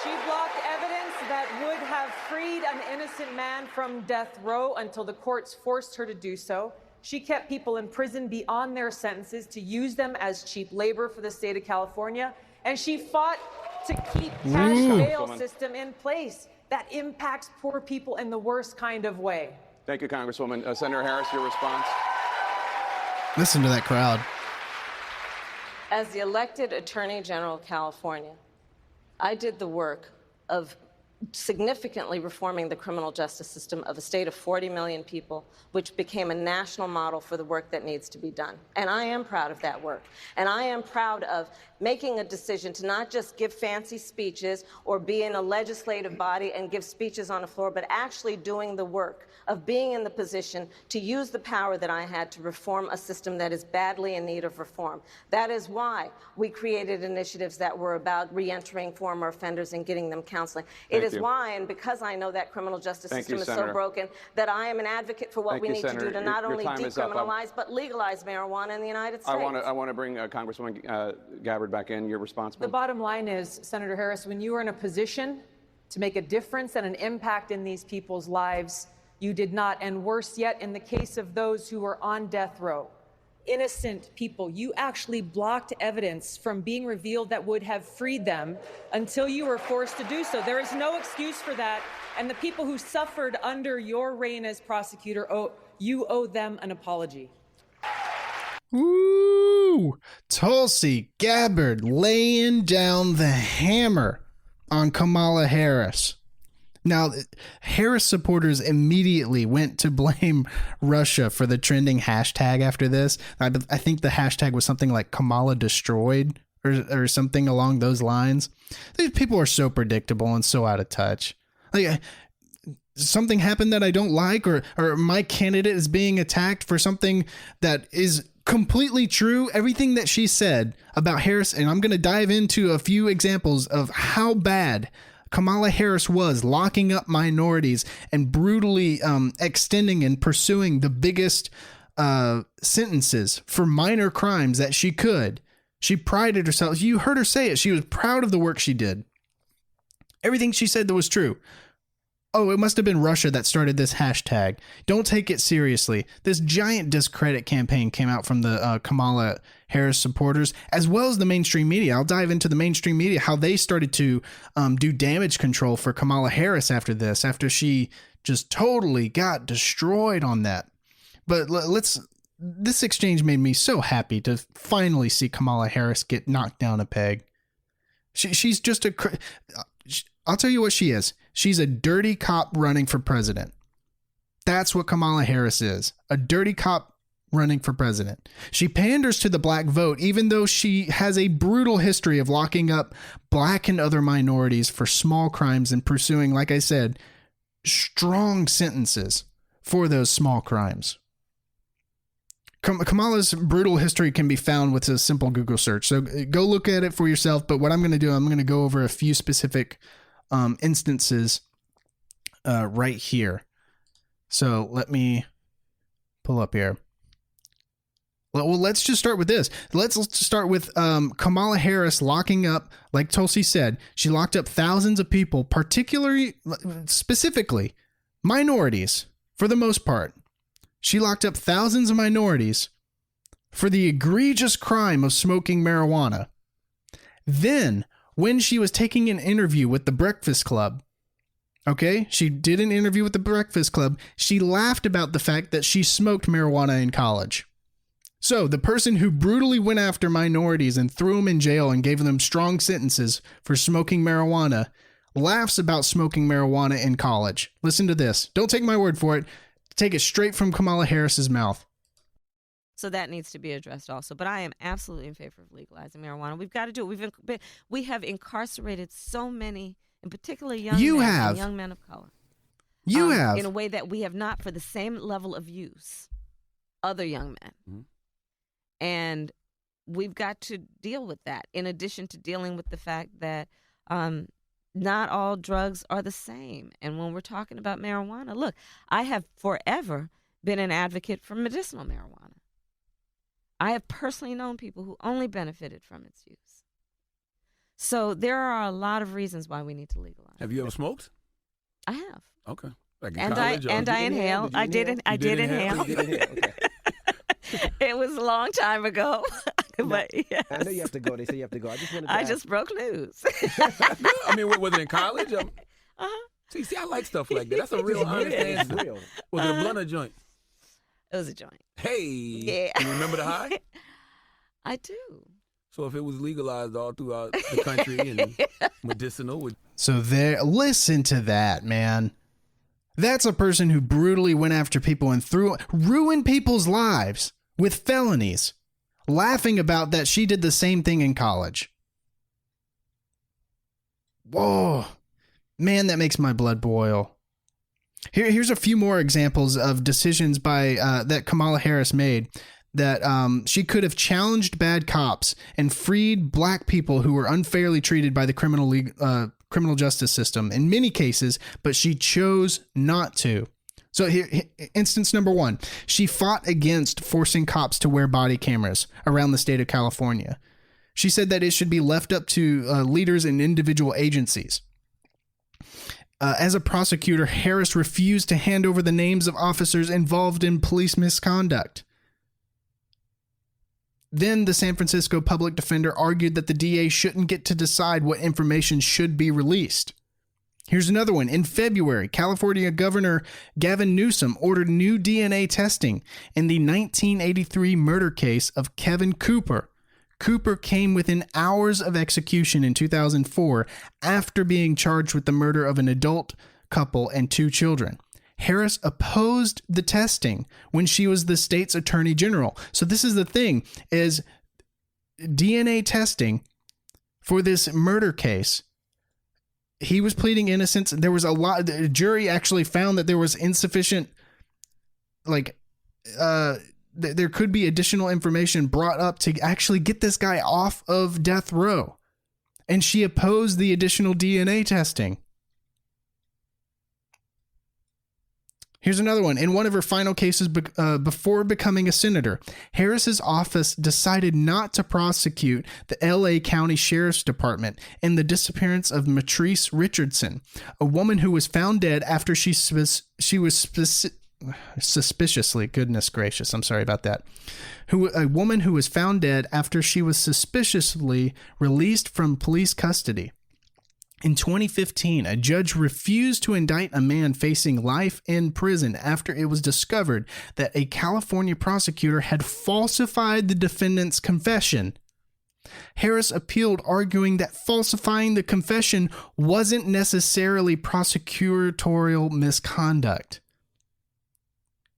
She blocked evidence that would have freed an innocent man from death row until the courts forced her to do so. She kept people in prison beyond their sentences to use them as cheap labor for the state of California. And she fought to keep cash bail system in place that impacts poor people in the worst kind of way. Thank you, Congresswoman. Senator Harris, your response? Listen to that crowd. As the elected Attorney General of California, I did the work of significantly reforming the criminal justice system of a state of 40 million people, which became a national model for the work that needs to be done. And I am proud of that work. And I am proud of making a decision to not just give fancy speeches or be in a legislative body and give speeches on the floor, but actually doing the work of being in the position to use the power that I had to reform a system that is badly in need of reform. That is why we created initiatives that were about reentering former offenders and getting them counseling. It is why, and because I know that criminal justice system is so broken, that I am an advocate for what we need to do to not only decriminalize, but legalize marijuana in the United States. I want to bring Congresswoman Gabbard back in. Your response? The bottom line is, Senator Harris, when you are in a position to make a difference and an impact in these people's lives, you did not. And worse yet, in the case of those who were on death row, innocent people, you actually blocked evidence from being revealed that would have freed them until you were forced to do so. There is no excuse for that. And the people who suffered under your reign as prosecutor, you owe them an apology. Ooh, Tulsi Gabbard laying down the hammer on Kamala Harris. Now, Harris supporters immediately went to blame Russia for the trending hashtag after this. I think the hashtag was something like Kamala destroyed or something along those lines. These people are so predictable and so out of touch. Like, something happened that I don't like, or my candidate is being attacked for something that is completely true. Everything that she said about Harris, and I'm going to dive into a few examples of how bad Kamala Harris was locking up minorities and brutally extending and pursuing the biggest sentences for minor crimes that she could. She prided herself. You heard her say it. She was proud of the work she did. Everything she said that was true. Oh, it must have been Russia that started this hashtag. Don't take it seriously. This giant discredit campaign came out from the Kamala Harris supporters, as well as the mainstream media. I'll dive into the mainstream media, how they started to do damage control for Kamala Harris after this, after she just totally got destroyed on that. But this exchange made me so happy to finally see Kamala Harris get knocked down a peg. She's just I'll tell you what she is. She's a dirty cop running for president. That's what Kamala Harris is. A dirty cop running for president. She panders to the black vote, even though she has a brutal history of locking up black and other minorities for small crimes and pursuing, like I said, strong sentences for those small crimes. Kamala's brutal history can be found with a simple Google search. So go look at it for yourself. But what I'm going to do, I'm going to go over a few specific instances right here. So let me pull up here. Well, let's just start with this. Let's start with Kamala Harris locking up, like Tulsi said, she locked up thousands of people, specifically minorities for the most part. She locked up thousands of minorities for the egregious crime of smoking marijuana. Then, when she was taking an interview with the Breakfast Club, okay, she did an interview with the Breakfast Club, she laughed about the fact that she smoked marijuana in college. So, the person who brutally went after minorities and threw them in jail and gave them strong sentences for smoking marijuana laughs about smoking marijuana in college. Listen to this. Don't take my word for it. Take it straight from Kamala Harris's mouth. So that needs to be addressed also. But I am absolutely in favor of legalizing marijuana. We've got to do it. We have incarcerated so many, in particular young men of color. You have. In a way that we have not for the same level of use other young men. Mm-hmm. And we've got to deal with that, in addition to dealing with the fact that not all drugs are the same. And when we're talking about marijuana, look, I have forever been an advocate for medicinal marijuana. I have personally known people who only benefited from its use. So there are a lot of reasons why we need to legalize. Have you ever smoked? I have. Okay. Like and I inhale. I did inhale. Okay. It was a long time ago. But yes. I know you have to go. They say you have to go. I just broke news. I mean, was it in college? See, I like stuff like that. That's a real honest answer. Real. Was it a blunt or joint? It was a joint. Hey. Yeah. You remember the high? I do. So if it was legalized all throughout the country and medicinal. So listen to that, man. That's a person who brutally went after people and ruined people's lives with felonies, laughing about that she did the same thing in college. Whoa, man, that makes my blood boil. Here's a few more examples of decisions that Kamala Harris made that she could have challenged bad cops and freed black people who were unfairly treated by the criminal justice system in many cases, but she chose not to. So here, instance number one, she fought against forcing cops to wear body cameras around the state of California. She said that it should be left up to leaders in individual agencies. As a prosecutor, Harris refused to hand over the names of officers involved in police misconduct. Then the San Francisco public defender argued that the DA shouldn't get to decide what information should be released. Here's another one. In February, California Governor Gavin Newsom ordered new DNA testing in the 1983 murder case of Kevin Cooper. Cooper came within hours of execution in 2004 after being charged with the murder of an adult couple and 2 children. Harris opposed the testing when she was the state's attorney general. So this is the thing, is DNA testing for this murder case. He was pleading innocence. There was the jury actually found that there was insufficient, there could be additional information brought up to actually get this guy off of death row. And she opposed the additional DNA testing. Here's another one. In one of her final cases before becoming a senator, Harris's office decided not to prosecute the LA County Sheriff's Department in the disappearance of Matrice Richardson, a woman who was found dead after she was suspiciously, goodness gracious, I'm sorry about that. A woman who was found dead after she was suspiciously released from police custody. In 2015, a judge refused to indict a man facing life in prison after it was discovered that a California prosecutor had falsified the defendant's confession. Harris appealed, arguing that falsifying the confession wasn't necessarily prosecutorial misconduct.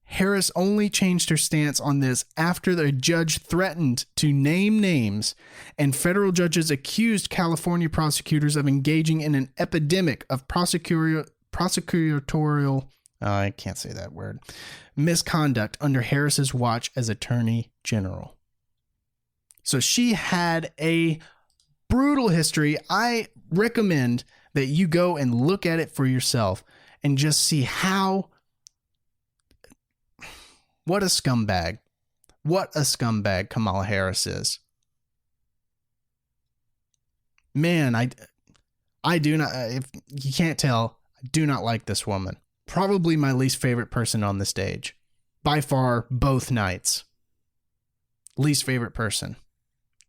Harris only changed her stance on this after the judge threatened to name names, and federal judges accused California prosecutors of engaging in an epidemic of prosecutorial I can't say that word, misconduct under Harris's watch as Attorney General. So she had a brutal history. I recommend that you go and look at it for yourself and just see how. What a scumbag. What a scumbag Kamala Harris is. Man, I do not, if you can't tell, I do not like this woman. Probably my least favorite person on the stage. By far, both nights. Least favorite person.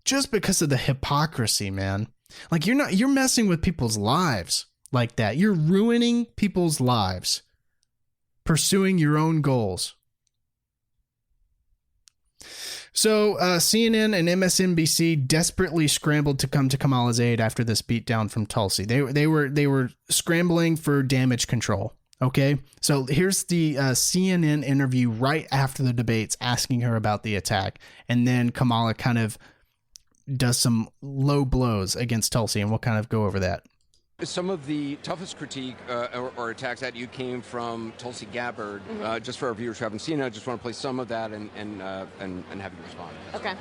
Just because of the hypocrisy, man. Like you're messing with people's lives like that. You're ruining people's lives. Pursuing your own goals. So CNN and MSNBC desperately scrambled to come to Kamala's aid after this beatdown from Tulsi. They were scrambling for damage control. Okay, so here's the CNN interview right after the debates asking her about the attack, and then Kamala kind of does some low blows against Tulsi, and we'll kind of go over that. Some of the toughest critique or attacks at you came from Tulsi Gabbard. Just for our viewers who haven't seen it, I just want to play some of that and have you respond. Okay.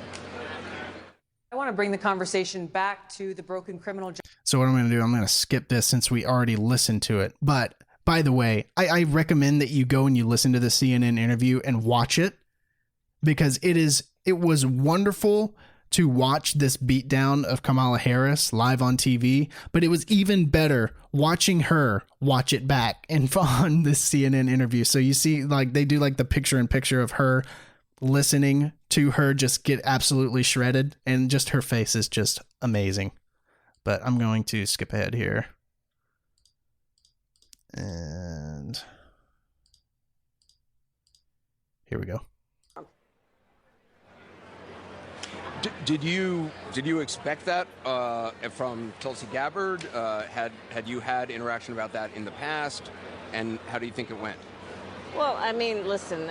I want to bring the conversation back to the broken criminal justice. So what I'm going to do, I'm going to skip this since we already listened to it. But by the way, I recommend that you go and you listen to the CNN interview and watch it, because it was wonderful to watch this beatdown of Kamala Harris live on TV, but it was even better watching her watch it back and on this CNN interview. So you see, like, they do like the picture in picture of her listening to her just get absolutely shredded, and just her face is just amazing. But I'm going to skip ahead here. And here we go. Did you expect that from Tulsi Gabbard? Had you had interaction about that in the past, and how do you think it went? Well, I mean, listen,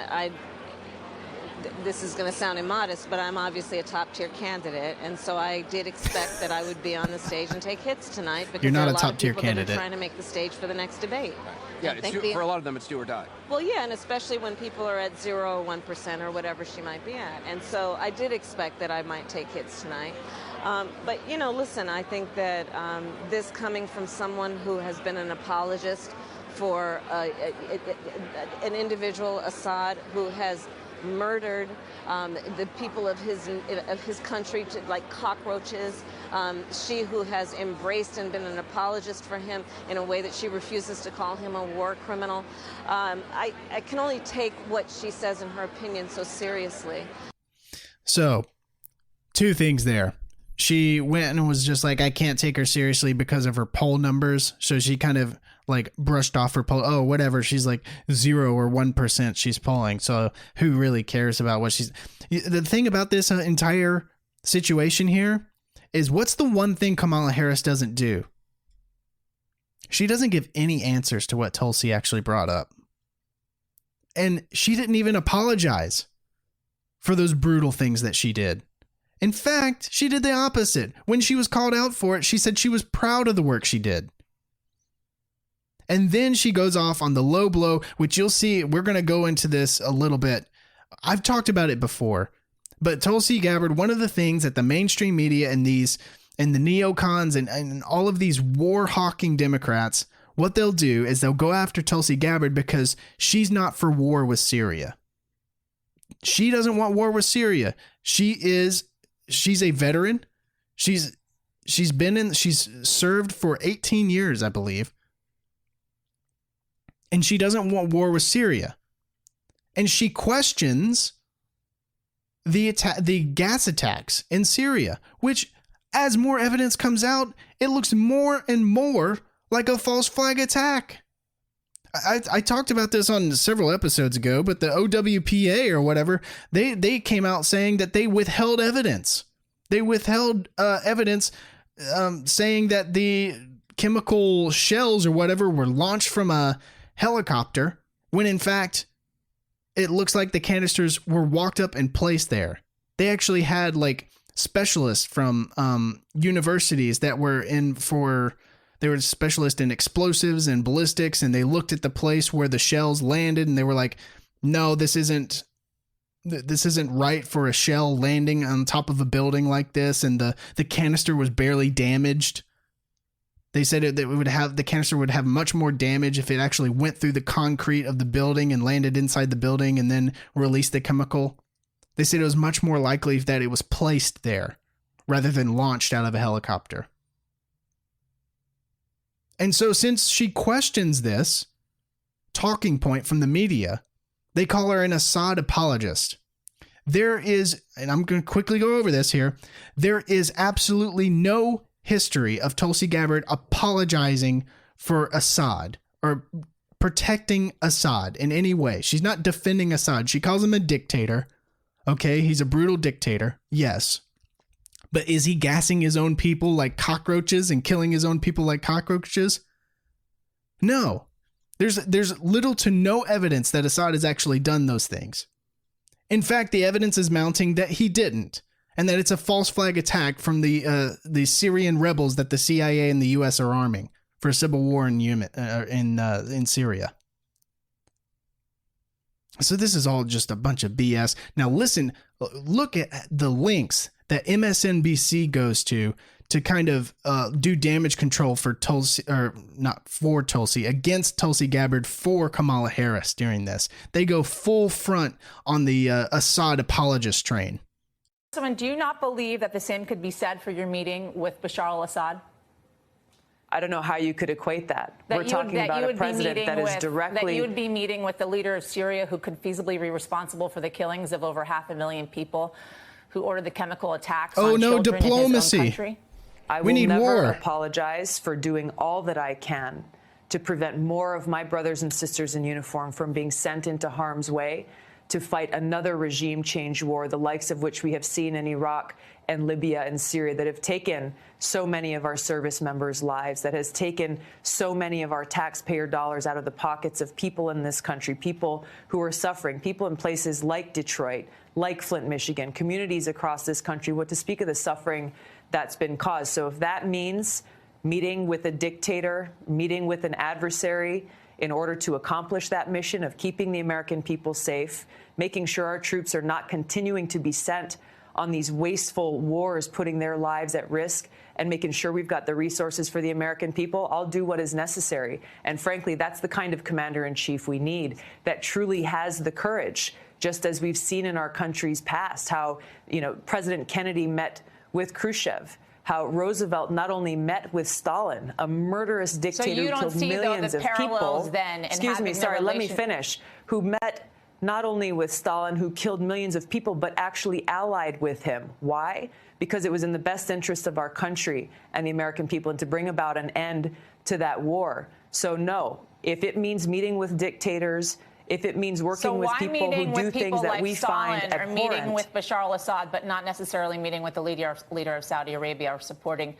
this is going to sound immodest, but I'm obviously a top-tier candidate, and so I did expect that I would be on the stage and take hits tonight, because you're not there are a top-tier candidate. That are trying to make the stage for the next debate. Yeah, for a lot of them, it's do or die. Well, yeah, and especially when people are at 0 or 1% or whatever she might be at. And so I did expect that I might take hits tonight. But, you know, listen, I think that this coming from someone who has been an apologist for an individual, Assad, who has murdered the people of his country like cockroaches. She who has embraced and been an apologist for him in a way that she refuses to call him a war criminal. I can only take what she says in her opinion so seriously. So, two things there. She went and was just like, I can't take her seriously because of her poll numbers. So she kind of like brushed off her poll. Oh, whatever. She's like 0 or 1% she's polling. So who really cares about what she's... The thing about this entire situation here is, what's the one thing Kamala Harris doesn't do? She doesn't give any answers to what Tulsi actually brought up. And she didn't even apologize for those brutal things that she did. In fact, she did the opposite. When she was called out for it, she said she was proud of the work she did. And then she goes off on the low blow, which you'll see. We're going to go into this a little bit. I've talked about it before, but Tulsi Gabbard, one of the things that the mainstream media and the neocons and all of these war hawking Democrats what they'll do is they'll go after Tulsi Gabbard because she's not for war with Syria. She doesn't want war with Syria. She's a veteran. She's served for 18 years, I believe. And she doesn't want war with Syria. And she questions the gas attacks in Syria, which, as more evidence comes out, it looks more and more like a false flag attack. I talked about this on several episodes ago, but the OWPA or whatever, they came out saying that they withheld evidence. They withheld evidence saying that the chemical shells or whatever were launched from a helicopter, when in fact it looks like the canisters were walked up and placed there. They actually had like specialists from universities that were they were specialists in explosives and ballistics, and they looked at the place where the shells landed and they were like, no, this isn't right for a shell landing on top of a building like this. And the canister was barely damaged. They said the canister would have much more damage if it actually went through the concrete of the building and landed inside the building and then released the chemical. They said it was much more likely that it was placed there rather than launched out of a helicopter. And so since she questions this talking point from the media, they call her an Assad apologist. There is, and I'm going to quickly go over this here, there is absolutely no history of Tulsi Gabbard apologizing for Assad or protecting Assad in any way. She's not defending Assad. She calls him a dictator. Okay, he's a brutal dictator. Yes. But is he gassing his own people like cockroaches and killing his own people like cockroaches? No. There's little to no evidence that Assad has actually done those things. In fact, the evidence is mounting that he didn't, and that it's a false flag attack from the Syrian rebels that the CIA and the U.S. are arming for a civil war in Yemen, in Syria. So this is all just a bunch of BS. Now listen, look at the links that MSNBC goes to kind of do damage control for Tulsi, or not for Tulsi, against Tulsi Gabbard for Kamala Harris during this. They go full front on the Assad apologist train. Do you not believe that the same could be said for your meeting with Bashar al-Assad? I don't know how you could equate that. We're talking about a president that is directly... That you would be meeting with the leader of Syria who could feasibly be responsible for the killings of over 500,000 people, who ordered the chemical attacks on children diplomacy. in his own country? I will never apologize for doing all that I can to prevent more of my brothers and sisters in uniform from being sent into harm's way to fight another regime change war, the likes of which we have seen in Iraq and Libya and Syria, that have taken so many of our service members' lives, that has taken so many of our taxpayer dollars out of the pockets of people in this country, people who are suffering, people in places like Detroit, like Flint, Michigan, communities across this country, what to speak of the suffering that's been caused. So if that means meeting with a dictator, meeting with an adversary in order to accomplish that mission of keeping the American people safe, making sure our troops are not continuing to be sent on these wasteful wars, putting their lives at risk, and making sure we've got the resources for the American people, I'll do what is necessary. And frankly, that's the kind of commander-in-chief we need, that truly has the courage, just as we've seen in our country's past, how, President Kennedy met with Khrushchev, how Roosevelt not only met with Stalin, a murderous dictator who killed millions of people. Excuse me, sorry, let me finish. Who met not only with Stalin, who killed millions of people, but actually allied with him. Why? Because it was in the best interest of our country and the American people, and to bring about an end to that war. So no, if it means meeting with dictators, if it means working with people who do things that we find abhorrent. Or meeting with Bashar al-Assad, but not necessarily meeting with the leader of Saudi Arabia, or supporting,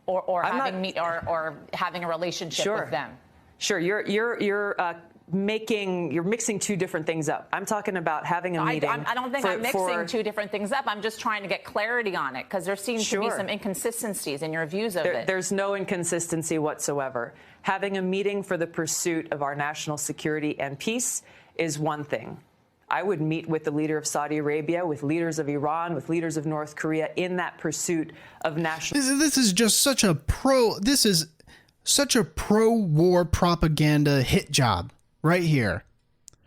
or having a relationship with them. Sure, you're mixing two different things up. I'm talking about having a meeting. I don't think I'm mixing two different things up. I'm just trying to get clarity on it, because there seems to be some inconsistencies in your views of it. There's no inconsistency whatsoever. Having a meeting for the pursuit of our national security and peace is one thing. I would meet with the leader of Saudi Arabia, with leaders of Iran, with leaders of North Korea in that pursuit of national... This is just such a this is such a pro-war propaganda hit job right here.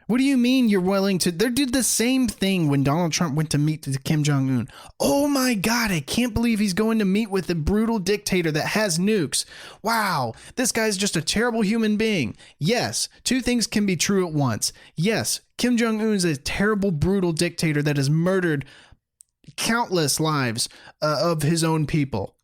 What do you mean you're willing to... They did the same thing when Donald Trump went to meet Kim Jong-un. Oh my God, I can't believe he's going to meet with a brutal dictator that has nukes. Wow, this guy's just a terrible human being. Yes, two things can be true at once. Yes, Kim Jong-un is a terrible, brutal dictator that has murdered countless lives of his own people.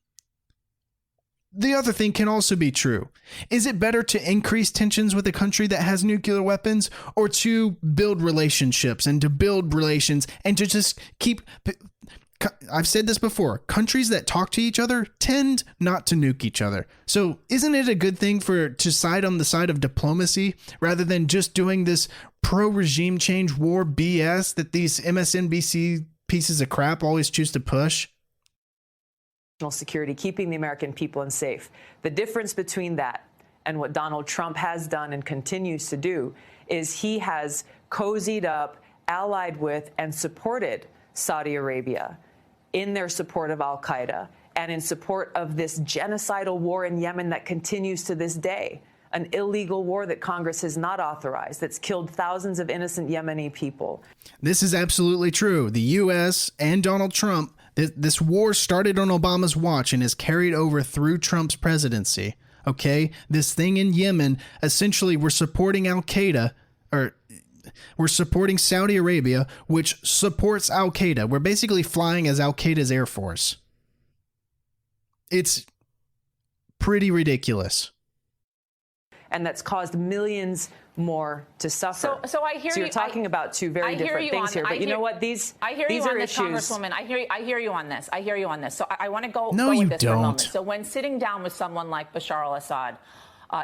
The other thing can also be true. Is it better to increase tensions with a country that has nuclear weapons, or to build relationships and to build relations and to just keep... I've said this before. Countries that talk to each other tend not to nuke each other. So isn't it a good thing to side on the side of diplomacy rather than just doing this pro-regime change war BS that these MSNBC pieces of crap always choose to push? Security, keeping the American people in safe. The difference between that and what Donald Trump has done and continues to do is he has cozied up, allied with, and supported Saudi Arabia in their support of al-Qaeda and in support of this genocidal war in Yemen that continues to this day, an illegal war that Congress has not authorized, that's killed thousands of innocent Yemeni people. This is absolutely true. The U.S. and Donald Trump, this war started on Obama's watch and is carried over through Trump's presidency. Okay, this thing in Yemen, essentially we're supporting al-Qaeda, or we're supporting Saudi Arabia, which supports al-Qaeda. We're basically flying as al-Qaeda's air force. It's pretty ridiculous. And that's caused millions more to suffer. So I hear you. So you're talking about two very different things here. But you know what? These are issues. Congresswoman. I hear you on this. I hear you on this. So I want to go No, with you this for a don't. moment. So when sitting down with someone like Bashar al-Assad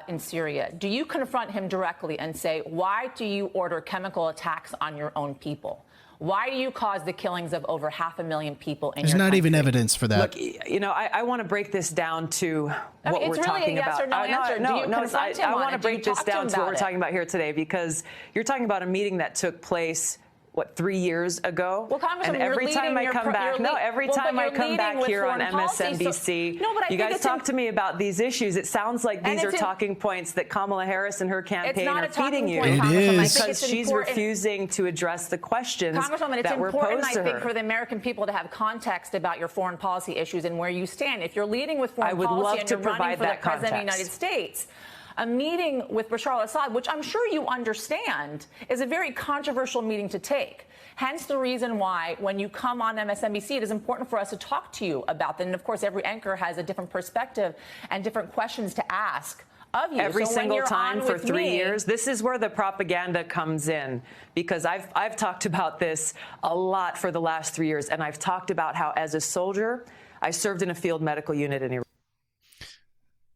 in Syria, do you confront him directly and say, why do you order chemical attacks on your own people? Why do you cause the killings of over 500,000 people in There's your not country? even evidence for that. Look, you know, I want to break this down to what we're it's really talking a yes about. or no answer. Do you confront him I on want to it? Do you break this talk to him down to what about we're it? talking about here today, because you're talking about a meeting that took place, what, 3 years ago? Well, Congresswoman, and every you're time leading I come back, every time I come back here on MSNBC, No, but I you think guys talk to me about these issues. It sounds like these are talking points that Kamala Harris and her campaign are feeding you. It is. Because she's refusing to address the questions Congresswoman, it's that were important, posed to I think, her. for the American people to have context about your foreign policy issues and where you stand. If you're leading with I foreign would policy love and to you're running provide for the that President of the context. United States, a meeting with Bashar al-Assad, which I'm sure you understand, is a very controversial meeting to take. Hence the reason why when you come on MSNBC, it is important for us to talk to you about that. And of course, every anchor has a different perspective and different questions to ask of you. Every So when single you're time on for with 3 me- years. This is where the propaganda comes in, because I've talked about this a lot for the last 3 years, and I've talked about how, as a soldier, I served in a field medical unit in Iraq.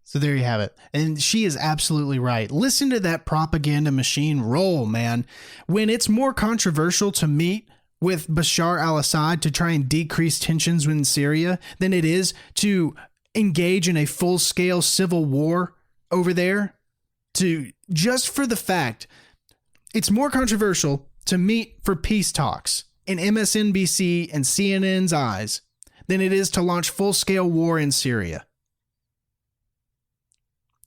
So there you have it. And she is absolutely right. Listen to that propaganda machine roll, man. When it's more controversial to meet with Bashar al-Assad to try and decrease tensions in Syria than it is to engage in a full-scale civil war over there, just for the fact it's more controversial to meet for peace talks in MSNBC and CNN's eyes than it is to launch full-scale war in Syria.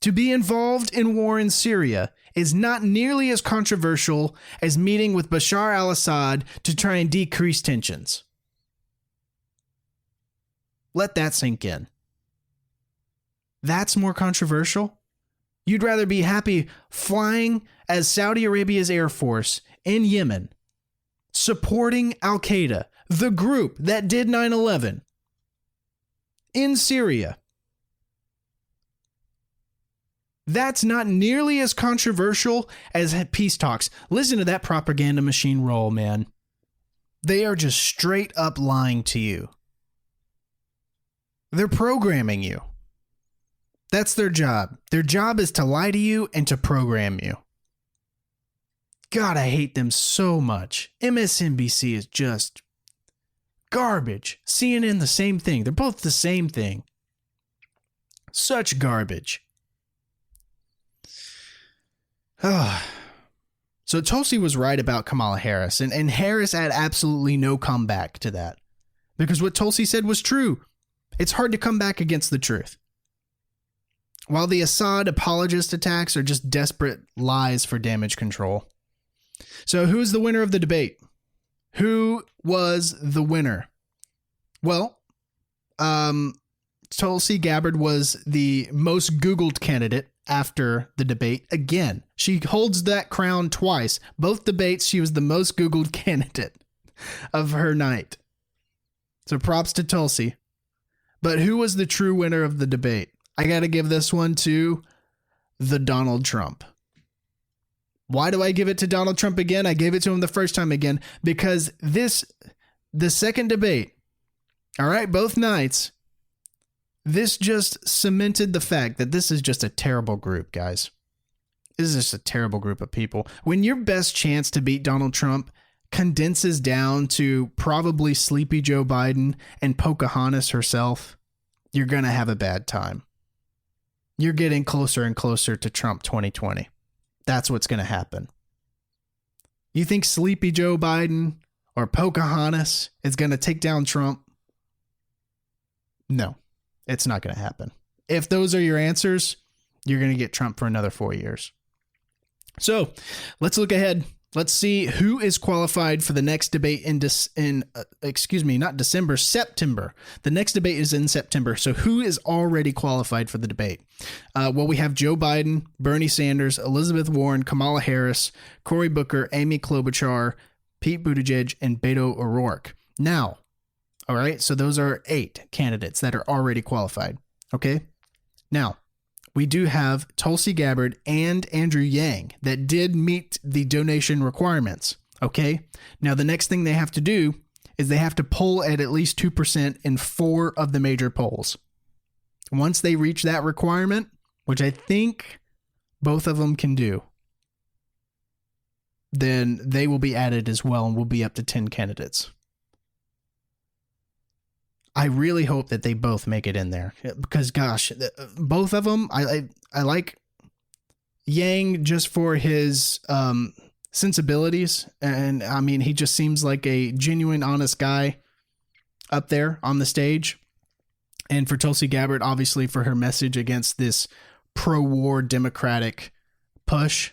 To be involved in war in Syria is not nearly as controversial as meeting with Bashar al-Assad to try and decrease tensions. Let that sink in. That's more controversial? You'd rather be happy flying as Saudi Arabia's Air Force in Yemen, supporting al-Qaeda, the group that did 9/11, in Syria. That's not nearly as controversial as peace talks. Listen to that propaganda machine roll, man. They are just straight up lying to you. They're programming you. That's their job. Their job is to lie to you and to program you. God, I hate them so much. MSNBC is just garbage. CNN, the same thing. They're both the same thing. Such garbage. So Tulsi was right about Kamala Harris, and Harris had absolutely no comeback to that. Because what Tulsi said was true. It's hard to come back against the truth. while the Assad apologist attacks are just desperate lies for damage control. So who's the winner of the debate? Who was the winner? Well, Tulsi Gabbard was the most Googled candidate after the debate. Again, she holds that crown twice. Both debates, she was the most Googled candidate of her night. So props to Tulsi. But who was the true winner of the debate? I got to give this one to the Donald Trump. Why do I give it to Donald Trump again? I gave it to him the first time again because the second debate, all right, both nights, this just cemented the fact that this is just a terrible group, guys. This is just a terrible group of people. When your best chance to beat Donald Trump condenses down to probably sleepy Joe Biden and Pocahontas herself, you're going to have a bad time. You're getting closer and closer to Trump 2020. That's what's going to happen. You think sleepy Joe Biden or Pocahontas is going to take down Trump? No, it's not going to happen. If those are your answers, you're going to get Trump for another 4 years. So let's look ahead. Let's see who is qualified for the next debate September. The next debate is in September. So who is already qualified for the debate? Well, we have Joe Biden, Bernie Sanders, Elizabeth Warren, Kamala Harris, Cory Booker, Amy Klobuchar, Pete Buttigieg, and Beto O'Rourke. Now, all right, so those are 8 candidates that are already qualified. Okay. Now, we do have Tulsi Gabbard and Andrew Yang that did meet the donation requirements. Okay. Now, the next thing they have to do is they have to poll at least 2% in 4 of the major polls. Once they reach that requirement, which I think both of them can do, then they will be added as well and we'll be up to 10 candidates. I really hope that they both make it in there because, gosh, both of them, I like Yang just for his sensibilities. And I mean, he just seems like a genuine, honest guy up there on the stage. And for Tulsi Gabbard, obviously, for her message against this pro-war Democratic push.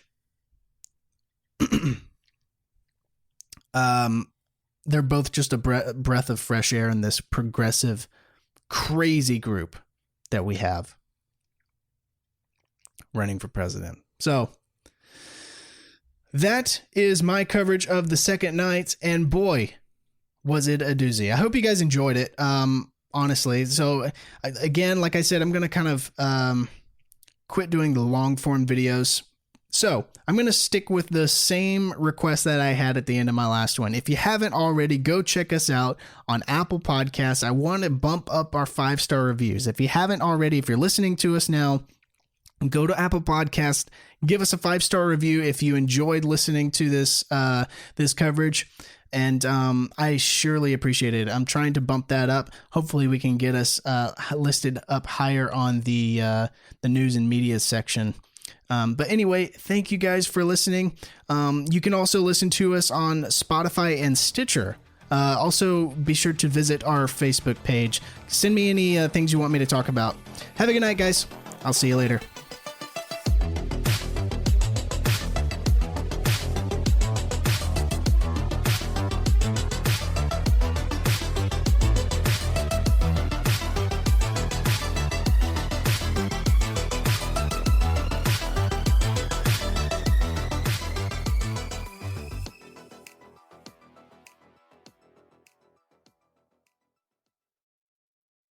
They're both just a breath of fresh air in this progressive, crazy group that we have running for president. So that is my coverage of the second night. And boy, was it a doozy. I hope you guys enjoyed it. Honestly. So again, like I said, I'm going to kind of quit doing the long form videos. So I'm going to stick with the same request that I had at the end of my last one. If you haven't already, go check us out on Apple Podcasts. I want to bump up our 5-star reviews. If you haven't already, if you're listening to us now, go to Apple Podcasts, give us a 5-star review if you enjoyed listening to this coverage. And I surely appreciate it. I'm trying to bump that up. Hopefully we can get us listed up higher on the news and media section. But anyway, thank you guys for listening. You can also listen to us on Spotify and Stitcher. Also, be sure to visit our Facebook page. Send me any things you want me to talk about. Have a good night, guys. I'll see you later.